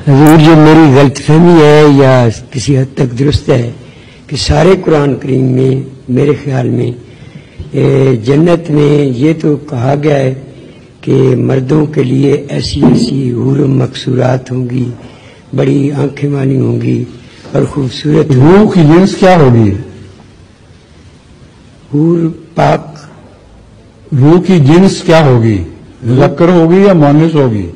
حضور جو میری غلط فہمی ہے یا کسی حد تک درست ہے کہ سارے قرآن کریم میں میرے خیال میں جنت میں یہ تو کہا گیا ہے کہ مردوں کے لیے ایسی ایسی حور مقصورات ہوں گی، بڑی آنکھیں والی ہوں گی اور خوبصورت. روح کی جنس کیا ہوگی؟ حور پاک. روح کی جنس کیا ہوگی؟ مذکر ہوگی یا مؤنث ہوگی؟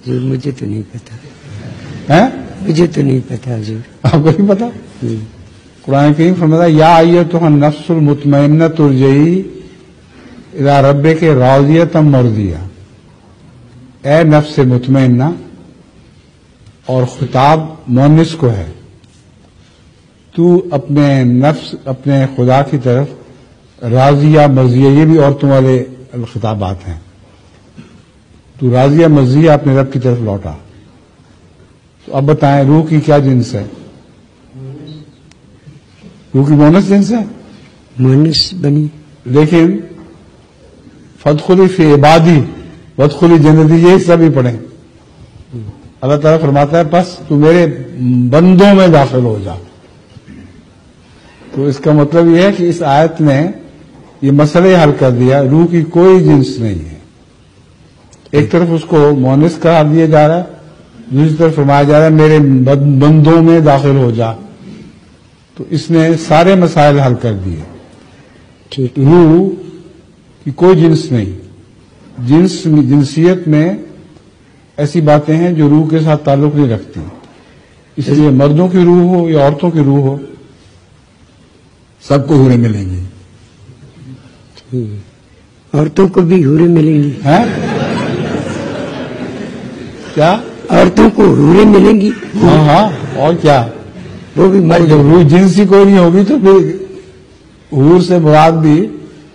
مجھے تو نہیں پتا. مجھے تو نہیں پتا حضور. آپ کو نہیں پتا؟ قرآن کریم فرماتا ہے یا ایتھا النفس المطمئنہ ارجعی الی ربک راضیۃ مرضیہ. اے نفس مطمئنہ، اور خطاب مؤنث کو ہے، تو اپنے نفس اپنے خدا کی طرف راضیہ مرضیہ، یہ بھی عورتوں والے الخطابات ہیں. تو راضیہ مرضیہ اپنے رب کی طرف لوٹا. تو اب بتائیں روح کی کیا جنس ہے؟ روح کی مؤنث جنس ہے، مؤنث بنی. لیکن فادخلی فی عبادی وادخلی جنتی، یہ سب ہی پڑھیں. اللہ تعالیٰ فرماتا ہے بس تو میرے بندوں میں داخل ہو جا. تو اس کا مطلب یہ ہے کہ اس آیت نے یہ مسئلہ حل کر دیا، روح کی کوئی جنس نہیں ہے. ایک طرف اس کو مؤنث قرار دیا جا رہا ہے، دوسری طرف فرمایا جا رہا ہے میرے بندوں میں داخل ہو جا. تو اس نے سارے مسائل حل کر دیے. روح کی کوئی جنس نہیں. جنسیت میں ایسی باتیں ہیں جو روح کے ساتھ تعلق نہیں رکھتی. اس لیے مردوں کی روح ہو یا عورتوں کی روح ہو، سب کو حوریں ملیں گی. عورتوں کو بھی حوریں ملیں گی. کیا؟ عورتوں کو حوریں ملیں گی. ہاں اور کیا؟ وہ بھی جب روح جنس ہی کوئی نہیں ہوگی تو پھر حور سے مراد بھی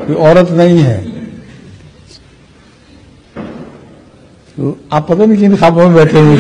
عورت نہیں ہے. آپ پتہ نہیں کن خوابوں میں بیٹھے ہوئے.